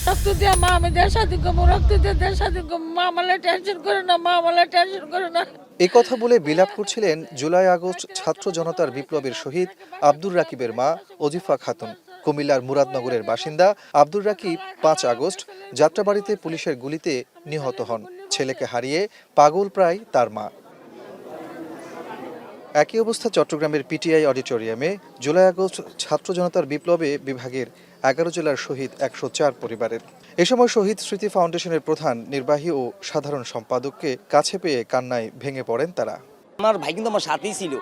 রক্ত দিয়ে মা আমি দেশ স্বাধীন করবো, রক্ত দিয়ে দেশ স্বাধীন করবো, মা আমাকে টেনশন করে না, মা আমাকে টেনশন করে না। এই কথা বলে বিলাপ করছিলেন জুলাই আগস্ট ছাত্র জনতার বিপ্লবের শহীদ আব্দুর রাকিবের মা অজিফা খাতুন। কুমিল্লার মুরাদনগরের বাসিন্দা আব্দুর রাকিব ৫ আগস্ট যাত্রাবাড়িতে পুলিশের গুলিতে নিহত হন। ছেলেকে হারিয়ে পাগল প্রায় তার মা। একই অবস্থা চট্টগ্রামের পিটিআই অডিটোরিয়ামে জুলাই আগস্ট ছাত্র জনতার বিপ্লবে বিভাগের ১১ জেলার শহীদ ১০৪ পরিবারের। এ সময় শহীদ স্মৃতি ফাউন্ডেশনের প্রধান, নির্বাহী ও সাধারণ সম্পাদককে কাছে পেয়ে কান্নায় ভেঙে পড়েন তারা। আমার ভাই কিন্তু আমার সাথেই ছিল।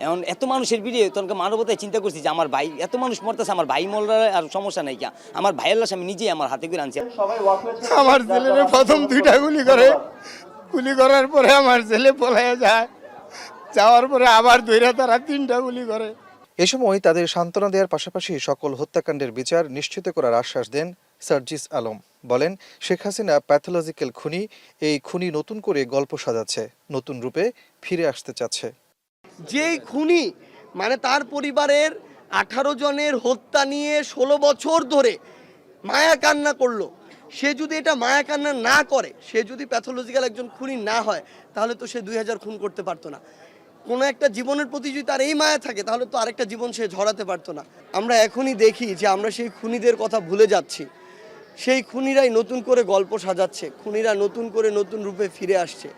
এখন এত মানুষের ভিড়ে তখন মানবতায় চিন্তা করছি যে আমার ভাই এত মানুষ মরতেছে, আমার ভাই মরলে আর সমস্যা নাই, আমার ভাইয়ের লাশ আমি নিজেই আমার হাতে করে আনছি। আমার ছেলের প্রথম 2টা গুলি করে, গুলি করার পরে আমার ছেলে পলায় যায়, যাওয়ার পরে আবার ধইরা তারা 3টা গুলি করে। এ সময় তাদের সান্ত্বনা দেওয়ার পাশাপাশি সকল হত্যাকাণ্ডের বিচার নিশ্চিত করার আশ্বাস দেন সার্জিস আলম। বলেন, শেখ হাসিনা প্যাথোলজিক্যাল খুনি, এই খুনি নতুন করে গল্প সাজাচ্ছে, নতুন রূপে ফিরে আসতে চাচ্ছে। যেই খুনি মানে তার পরিবারের 18 জনের হত্যা নিয়ে 16 বছর ধরে মায়া কান্না করলো, সে যদি এটা মায়া কান্না না করে, সে যদি প্যাথোলজিক্যাল একজন খুনি না হয়, তাহলে তো সে 2000 খুন করতে পারতো না। কোনো একটা জীবনের প্রতি যদি তার এই মায়া থাকে, তাহলে তো আরেকটা জীবন সে ঝরাতে পারতো না। আমরা এখনই দেখি যে আমরা সেই খুনিদের কথা ভুলে যাচ্ছি, সেই খুনিরাই নতুন করে গল্প সাজাচ্ছে, খুনিরা নতুন করে নতুন রূপে ফিরে আসছে।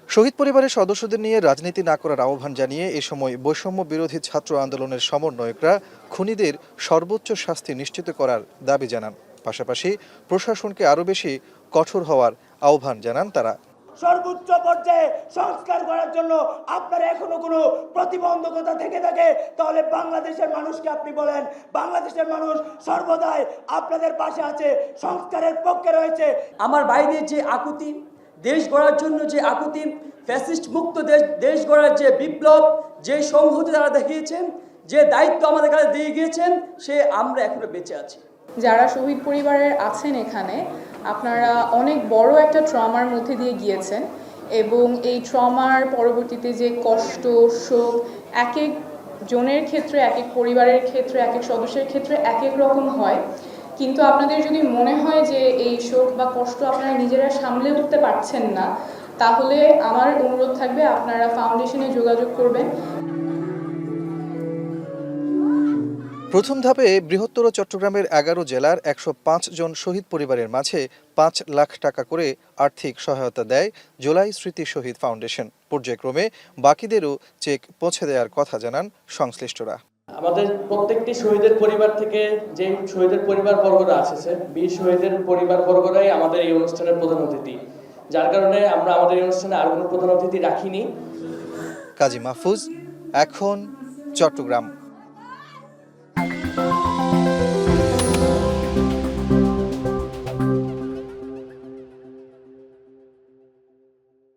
শহীদ পরিবারের সদস্যদের নিয়ে রাজনীতি না করার আহ্বান জানিয়ে এ সময় বৈষম্য বিরোধী ছাত্র আন্দোলনের সমন্বয়করা খুনিদের সর্বোচ্চ শাস্তি নিশ্চিত করার দাবি জানান। পাশাপাশি প্রশাসনকে আরও বেশি কঠোর হওয়ার আহ্বান জানান তারা। সর্বোচ্চ পর্যায়ে সংস্কার করার জন্য আপনার এখনো কোনো প্রতিবন্ধকতা থেকে থাকে, তাহলে বাংলাদেশের মানুষকে আপনি বলেন, বাংলাদেশের মানুষ সর্বদাই আপনাদের পাশে আছে, সংস্কারের পক্ষে রয়েছে। আমার বাইরের যে আকুতি, দেশ গড়ার জন্য যে আকুতি, ফ্যাসিস্ট মুক্ত দেশ গড়ার যে বিপ্লব, যে সংহতি তারা দেখিয়েছেন, যে দায়িত্ব আমাদের কাছে দিয়ে গিয়েছেন, সে আমরা এখনো বেঁচে আছি। যারা শহীদ পরিবারের আছেন এখানে, আপনারা অনেক বড় একটা ট্রমার মধ্যে দিয়ে গিয়েছেন এবং এই ট্রমার পরবর্তীতে যে কষ্ট, শোক এক এক জনের ক্ষেত্রে, এক এক পরিবারের ক্ষেত্রে, এক এক সদস্যের ক্ষেত্রে এক এক রকম হয়। কিন্তু আপনাদের যদি মনে হয় যে এই শোক বা কষ্ট আপনারা নিজেরা সামলে উঠতে পারছেন না, তাহলে আমার অনুরোধ থাকবে আপনারা ফাউন্ডেশনে যোগাযোগ করবেন। প্রথম ধাপে বৃহত্তর চট্টগ্রামের 11 জেলার 105 জন শহীদ পরিবারের মাঝে 5 লাখ টাকা করে আর্থিক সহায়তা দেয় জুলাই স্মৃতি শহীদ ফাউন্ডেশন। পর্যায়ক্রমে বাকিদেরও চেক পৌঁছে দেওয়ার কথা জানান সংশ্লিষ্টরা। আমাদের প্রত্যেকটি শহীদের পরিবার থেকে যে শহীদের পরিবার বর্গরা আসছে, 20 শহীদের পরিবার বর্গরাই আমাদের এই অনুষ্ঠানের প্রধান অতিথি, যার কারণে আমরা আমাদের এই অনুষ্ঠানে আর কোনো প্রধান অতিথি রাখিনি। কাজী মাহফুজ, এখন চট্টগ্রাম।